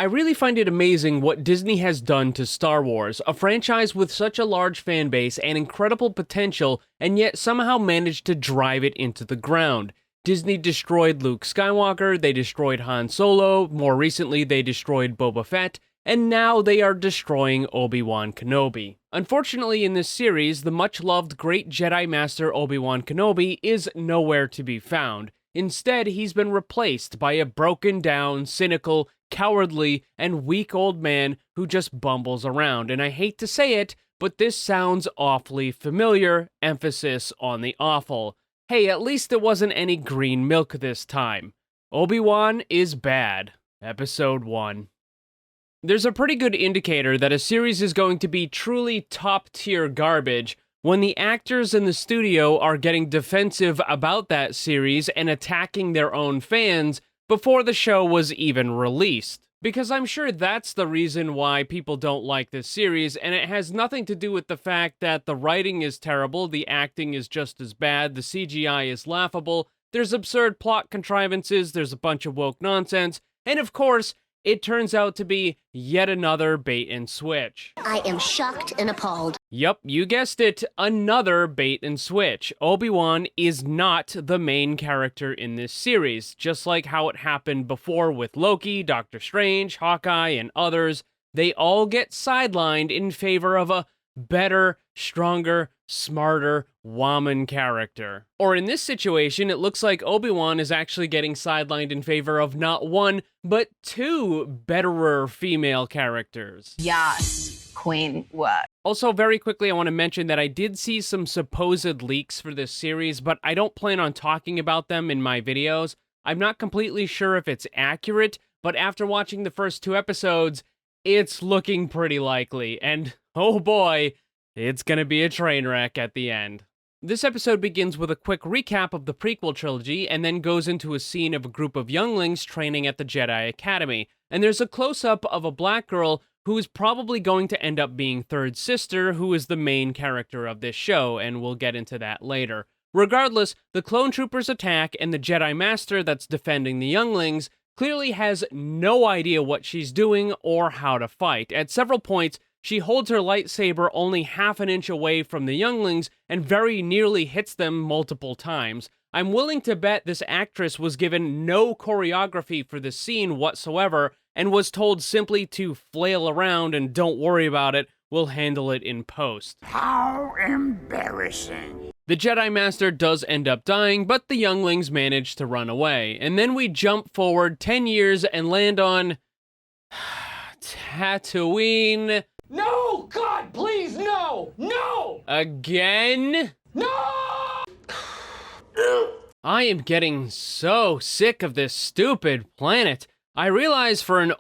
I really find it amazing what Disney has done to Star Wars, a franchise with such a large fan base and incredible potential, and yet somehow managed to drive it into the ground. Disney destroyed Luke Skywalker, they destroyed Han Solo, more recently they destroyed Boba Fett, and now they are destroying Obiwan Kenobi. Unfortunately, in this series, the much-loved great Jedi Master Obiwan Kenobi is nowhere to be found. Instead, he's been replaced by a broken-down, cynical, cowardly, and weak old man who just bumbles around. And I hate to say it, but this sounds awfully familiar, emphasis on the awful. Hey, at least it wasn't any green milk this time. Obi-Wan is bad. Episode 1. There's a pretty good indicator that a series is going to be truly top-tier garbage when the actors in the studio are getting defensive about that series and attacking their own fans before the show was even released. Because I'm sure that's the reason why people don't like this series, and it has nothing to do with the fact that the writing is terrible, the acting is just as bad, the CGI is laughable, there's absurd plot contrivances, there's a bunch of woke nonsense, and of course, it turns out to be yet another bait and switch. I am shocked and appalled. Yup, you guessed it, another bait and switch. Obi-Wan is not the main character in this series, just like how it happened before with Loki, Doctor Strange, Hawkeye, and others. They all get sidelined in favor of a better, stronger, smarter woman character. Or in this situation, it looks like Obi-Wan is actually getting sidelined in favor of not one, but two betterer female characters. Yes, Queen, what? Also, very quickly, I want to mention that I did see some supposed leaks for this series, but I don't plan on talking about them in my videos. I'm not completely sure if it's accurate, but after watching the first 2 episodes, it's looking pretty likely, and oh boy, it's gonna be a train wreck at the end. This episode begins with a quick recap of the prequel trilogy and then goes into a scene of a group of younglings training at the Jedi Academy. And there's a close-up of a black girl who is probably going to end up being Third Sister, who is the main character of this show, and we'll get into that later. Regardless, the clone troopers attack, and the Jedi Master that's defending the younglings clearly has no idea what she's doing or how to fight. At several points, she holds her lightsaber only half an inch away from the younglings and very nearly hits them multiple times. I'm willing to bet this actress was given no choreography for this scene whatsoever and was told simply to flail around and don't worry about it, we'll handle it in post. How embarrassing. The Jedi Master does end up dying, but the younglings manage to run away. And then we jump forward 10 years and land on Tatooine. No! God, please, no! No! Again? No! I am getting so sick of this stupid planet. I realize for an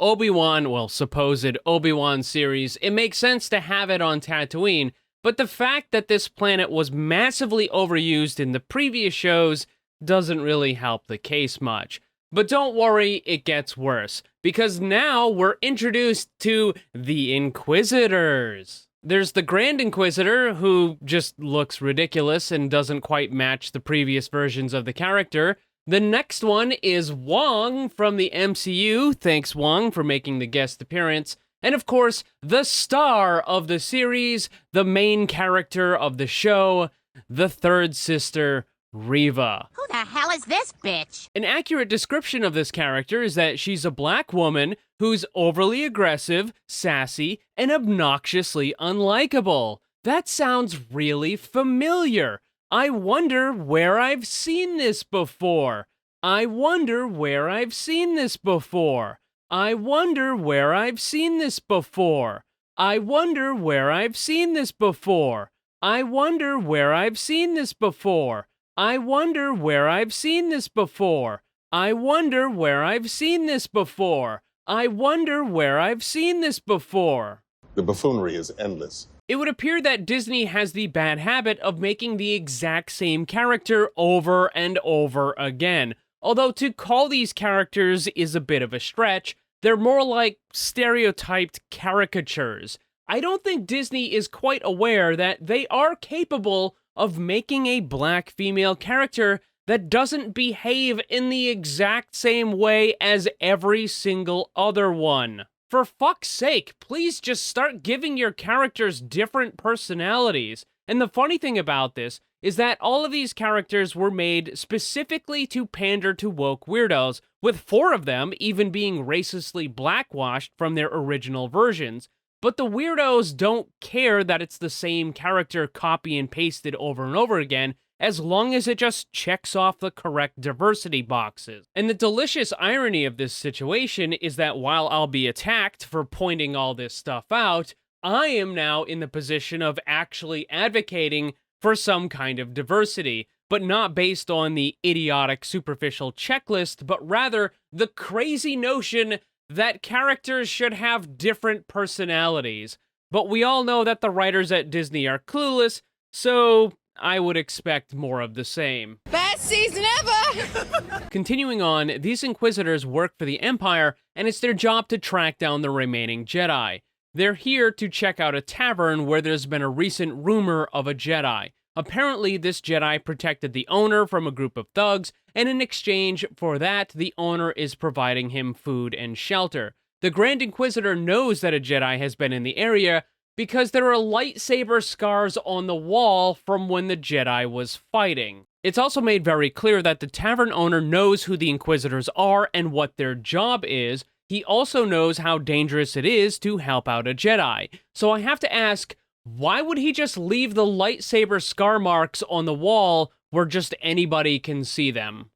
supposed Obi-Wan series, it makes sense to have it on Tatooine, but the fact that this planet was massively overused in the previous shows doesn't really help the case much. But don't worry, it gets worse, because now we're introduced to the Inquisitors. There's the Grand Inquisitor, who just looks ridiculous and doesn't quite match the previous versions of the character. The next one is Wong from the MCU, thanks Wong for making the guest appearance. And of course, the star of the series, the main character of the show, the third sister, Reva. Who the hell is this bitch? An accurate description of this character is that she's a black woman who's overly aggressive, sassy, and obnoxiously unlikable. That sounds really familiar. I wonder where I've seen this before. I wonder where I've seen this before. I wonder where I've seen this before. I wonder where I've seen this before. I wonder where I've seen this before. I wonder where I've seen this before. I wonder where I've seen this before. I wonder where I've seen this before. The buffoonery is endless. It would appear that Disney has the bad habit of making the exact same character over and over again. Although to call these characters is a bit of a stretch, they're more like stereotyped caricatures. I don't think Disney is quite aware that they are capable of making a black female character that doesn't behave in the exact same way as every single other one. For fuck's sake, please just start giving your characters different personalities. And the funny thing about this is that all of these characters were made specifically to pander to woke weirdos, with 4 of them even being racistly blackwashed from their original versions. But the weirdos don't care that it's the same character copy and pasted over and over again, as long as it just checks off the correct diversity boxes. And the delicious irony of this situation is that while I'll be attacked for pointing all this stuff out, I am now in the position of actually advocating for some kind of diversity, but not based on the idiotic superficial checklist, but rather the crazy notion that characters should have different personalities. But we all know that the writers at Disney are clueless, so I would expect more of the same. Best season ever! Continuing on, these Inquisitors work for the Empire, and it's their job to track down the remaining Jedi. They're here to check out a tavern where there's been a recent rumor of a Jedi. Apparently, this Jedi protected the owner from a group of thugs, and in exchange for that, the owner is providing him food and shelter. The Grand Inquisitor knows that a Jedi has been in the area because there are lightsaber scars on the wall from when the Jedi was fighting. It's also made very clear that the tavern owner knows who the Inquisitors are and what their job is. He also knows how dangerous it is to help out a Jedi. So I have to ask, why would he just leave the lightsaber scar marks on the wall where just anybody can see them?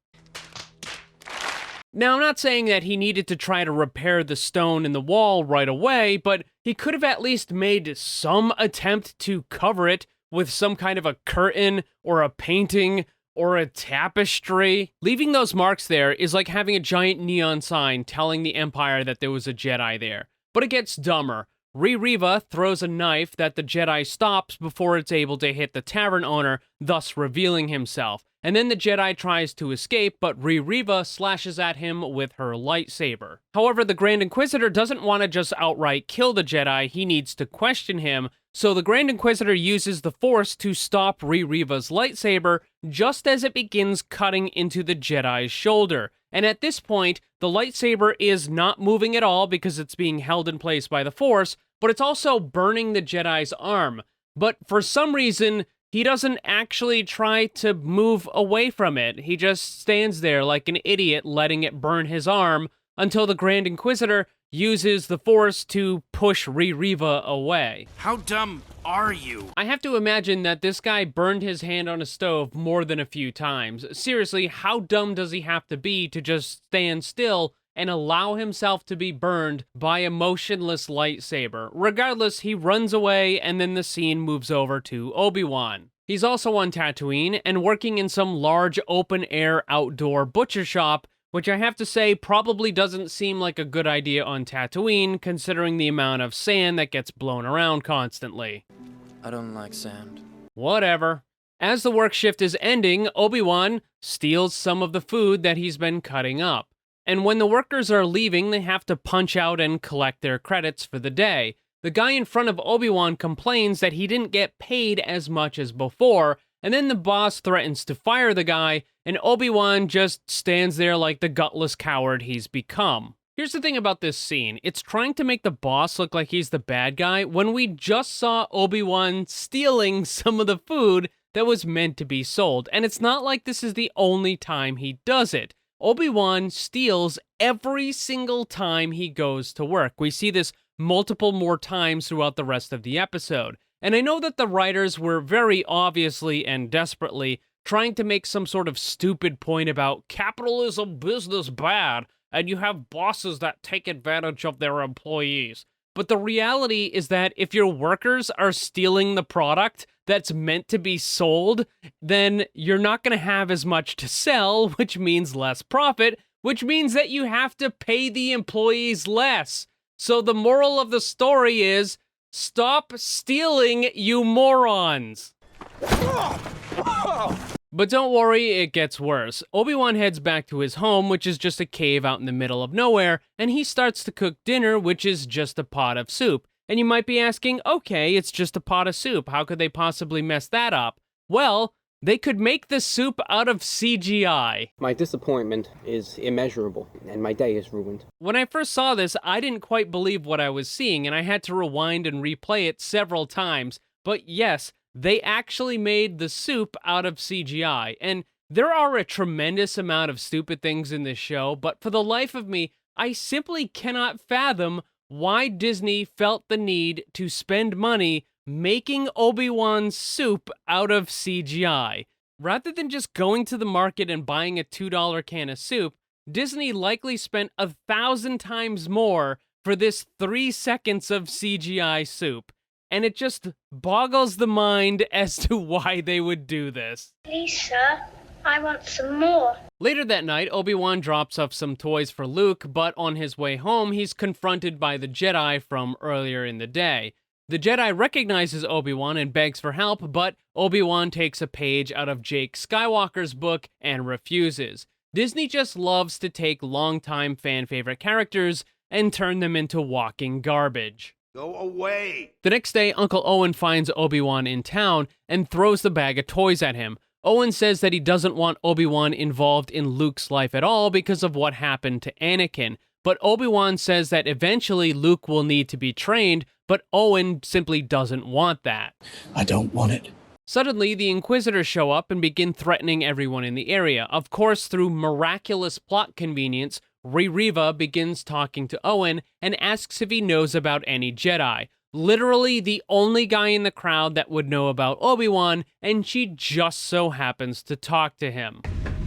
Now, I'm not saying that he needed to try to repair the stone in the wall right away, but he could have at least made some attempt to cover it with some kind of a curtain or a painting or a tapestry. Leaving those marks there is like having a giant neon sign telling the Empire that there was a Jedi there. But it gets dumber. Riva throws a knife that the Jedi stops before it's able to hit the tavern owner, thus revealing himself. And then the Jedi tries to escape, but Riva slashes at him with her lightsaber. However, the Grand Inquisitor doesn't want to just outright kill the Jedi, he needs to question him, so the Grand Inquisitor uses the Force to stop Riva's lightsaber just as it begins cutting into the Jedi's shoulder. And at this point, the lightsaber is not moving at all because it's being held in place by the Force, but it's also burning the Jedi's arm. But for some reason, he doesn't actually try to move away from it. He just stands there like an idiot letting it burn his arm until the Grand Inquisitor uses the Force to push Riva away. How dumb are you? I have to imagine that this guy burned his hand on a stove more than a few times. Seriously, how dumb does he have to be to just stand still and allow himself to be burned by a motionless lightsaber? Regardless, he runs away and then the scene moves over to Obi-Wan. He's also on Tatooine and working in some large open-air outdoor butcher shop, which I have to say probably doesn't seem like a good idea on Tatooine, considering the amount of sand that gets blown around constantly. I don't like sand. Whatever. As the work shift is ending, Obi-Wan steals some of the food that he's been cutting up. And when the workers are leaving, they have to punch out and collect their credits for the day. The guy in front of Obi-Wan complains that he didn't get paid as much as before, and then the boss threatens to fire the guy, and Obi-Wan just stands there like the gutless coward he's become. Here's the thing about this scene. It's trying to make the boss look like he's the bad guy when we just saw Obi-Wan stealing some of the food that was meant to be sold. And it's not like this is the only time he does it. Obi-Wan steals every single time he goes to work. We see this multiple more times throughout the rest of the episode. And I know that the writers were very obviously and desperately trying to make some sort of stupid point about capitalism business bad, and you have bosses that take advantage of their employees. But the reality is that if your workers are stealing the product that's meant to be sold, then you're not going to have as much to sell, which means less profit, which means that you have to pay the employees less. So the moral of the story is, stop stealing, you morons! But don't worry, it gets worse. Obi-Wan heads back to his home, which is just a cave out in the middle of nowhere, and he starts to cook dinner, which is just a pot of soup. And you might be asking, okay, it's just a pot of soup, how could they possibly mess that up? Well, They could make the soup out of CGI. My disappointment is immeasurable, and my day is ruined. When I first saw this, I didn't quite believe what I was seeing, and I had to rewind and replay it several times. But yes, they actually made the soup out of CGI, and there are a tremendous amount of stupid things in this show, but for the life of me, I simply cannot fathom why Disney felt the need to spend money making Obi-Wan's soup out of CGI. Rather than just going to the market and buying a $2 can of soup, Disney likely spent 1,000 times more for this 3 seconds of CGI soup. And it just boggles the mind as to why they would do this. Please, sir, I want some more. Later that night, Obi-Wan drops off some toys for Luke, but on his way home, he's confronted by the Jedi from earlier in the day. The Jedi recognizes Obi-Wan and begs for help, but Obi-Wan takes a page out of Jake Skywalker's book and refuses. Disney just loves to take longtime fan-favorite characters and turn them into walking garbage. Go away! The next day, Uncle Owen finds Obi-Wan in town and throws the bag of toys at him. Owen says that he doesn't want Obi-Wan involved in Luke's life at all because of what happened to Anakin. But Obi-Wan says that eventually Luke will need to be trained, but Owen simply doesn't want that. I don't want it. Suddenly, the Inquisitors show up and begin threatening everyone in the area. Of course, through miraculous plot convenience, Riva begins talking to Owen and asks if he knows about any Jedi. Literally the only guy in the crowd that would know about Obi-Wan, and she just so happens to talk to him.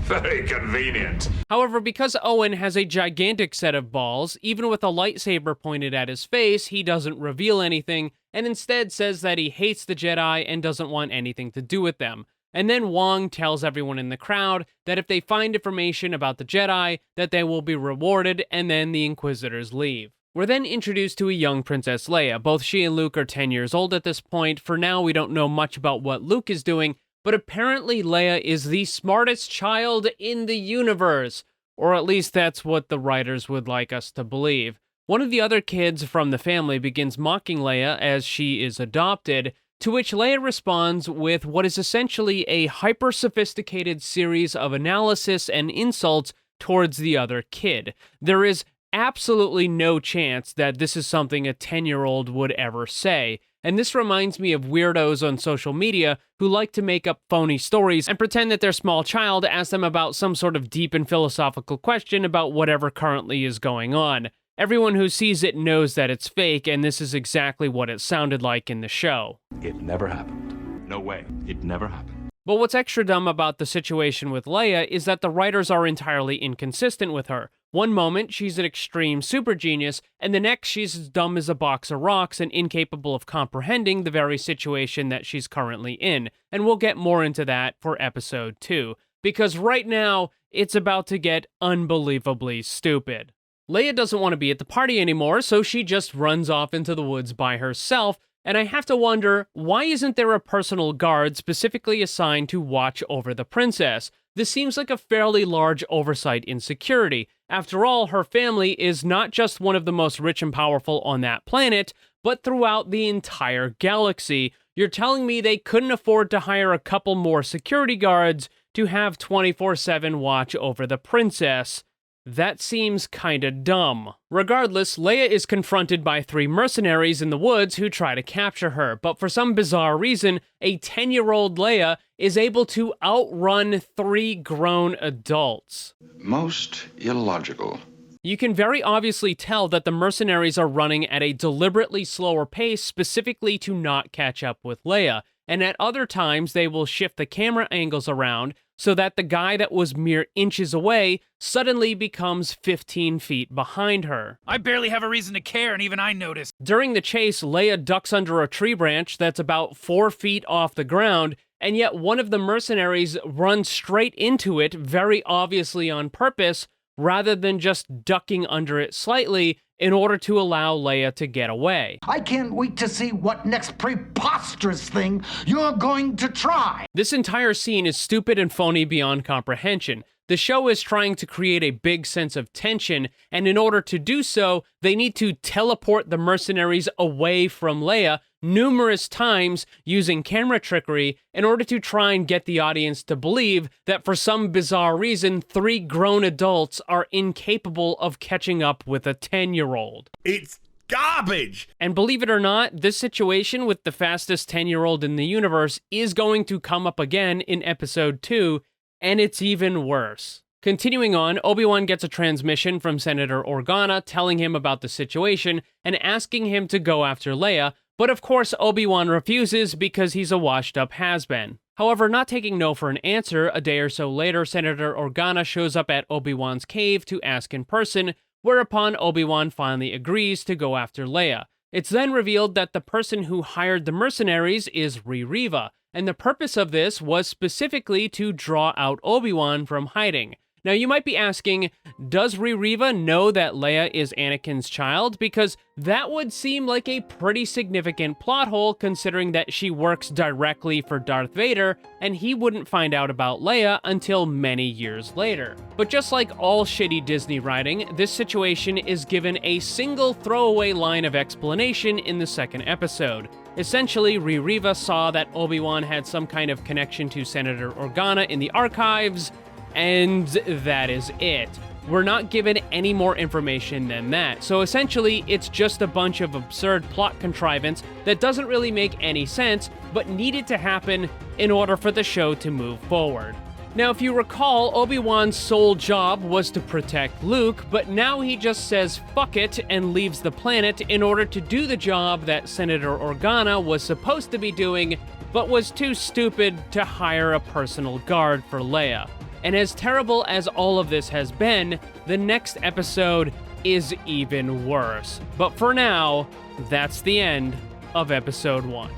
Very convenient. However, because Owen has a gigantic set of balls, even with a lightsaber pointed at his face, he doesn't reveal anything, and instead says that he hates the Jedi and doesn't want anything to do with them. And then Wong tells everyone in the crowd that if they find information about the Jedi, that they will be rewarded, and then the Inquisitors leave. We're then introduced to a young Princess Leia. Both she and Luke are 10 years old at this point. For now, we don't know much about what Luke is doing, but apparently Leia is the smartest child in the universe. Or at least that's what the writers would like us to believe. One of the other kids from the family begins mocking Leia as she is adopted, to which Leia responds with what is essentially a hyper-sophisticated series of analysis and insults towards the other kid. There is absolutely no chance that this is something a 10-year-old would ever say. And this reminds me of weirdos on social media who like to make up phony stories and pretend that their small child asked them about some sort of deep and philosophical question about whatever currently is going on. Everyone who sees it knows that it's fake, and this is exactly what it sounded like in the show. It never happened. No way. It never happened. But what's extra dumb about the situation with Leia is that the writers are entirely inconsistent with her. One moment, she's an extreme super genius, and the next, she's as dumb as a box of rocks and incapable of comprehending the very situation that she's currently in. And we'll get more into that for episode 2, because right now, it's about to get unbelievably stupid. Leia doesn't want to be at the party anymore, so she just runs off into the woods by herself, and I have to wonder, why isn't there a personal guard specifically assigned to watch over the princess? This seems like a fairly large oversight in security. After all, her family is not just one of the most rich and powerful on that planet, but throughout the entire galaxy. You're telling me they couldn't afford to hire a couple more security guards to have 24/7 watch over the princess? That seems kinda dumb. Regardless, Leia is confronted by 3 mercenaries in the woods who try to capture her, but for some bizarre reason, a 10-year-old Leia is able to outrun 3 grown adults. Most illogical. You can very obviously tell that the mercenaries are running at a deliberately slower pace specifically to not catch up with Leia, and at other times they will shift the camera angles around so that the guy that was mere inches away suddenly becomes 15 feet behind her. I barely have a reason to care, and even I noticed. During the chase, Leia ducks under a tree branch that's about 4 feet off the ground, and yet one of the mercenaries runs straight into it, very obviously on purpose, rather than just ducking under it slightly in order to allow Leia to get away. I can't wait to see what next preposterous thing you're going to try. This entire scene is stupid and phony beyond comprehension. The show is trying to create a big sense of tension, and in order to do so, they need to teleport the mercenaries away from Leia, numerous times using camera trickery in order to try and get the audience to believe that for some bizarre reason, 3 grown adults are incapable of catching up with a 10-year-old. It's garbage! And believe it or not, this situation with the fastest 10-year-old in the universe is going to come up again in episode 2, and it's even worse. Continuing on, Obi-Wan gets a transmission from Senator Organa telling him about the situation and asking him to go after Leia, but of course Obi-Wan refuses because he's a washed-up has-been. However, not taking no for an answer, a day or so later, Senator Organa shows up at Obi-Wan's cave to ask in person, whereupon Obi-Wan finally agrees to go after Leia. It's then revealed that the person who hired the mercenaries is Ririva, and the purpose of this was specifically to draw out Obi-Wan from hiding. Now you might be asking, does Ririva know that Leia is Anakin's child? Because that would seem like a pretty significant plot hole considering that she works directly for Darth Vader and he wouldn't find out about Leia until many years later. But just like all shitty Disney writing, this situation is given a single throwaway line of explanation in the second episode. Essentially, Ririva saw that Obi-Wan had some kind of connection to Senator Organa in the archives, and that is it. We're not given any more information than that. So essentially, it's just a bunch of absurd plot contrivance that doesn't really make any sense, but needed to happen in order for the show to move forward. Now, if you recall, Obi-Wan's sole job was to protect Luke, but now he just says fuck it and leaves the planet in order to do the job that Senator Organa was supposed to be doing, but was too stupid to hire a personal guard for Leia. And as terrible as all of this has been, the next episode is even worse. But for now, that's the end of episode 1.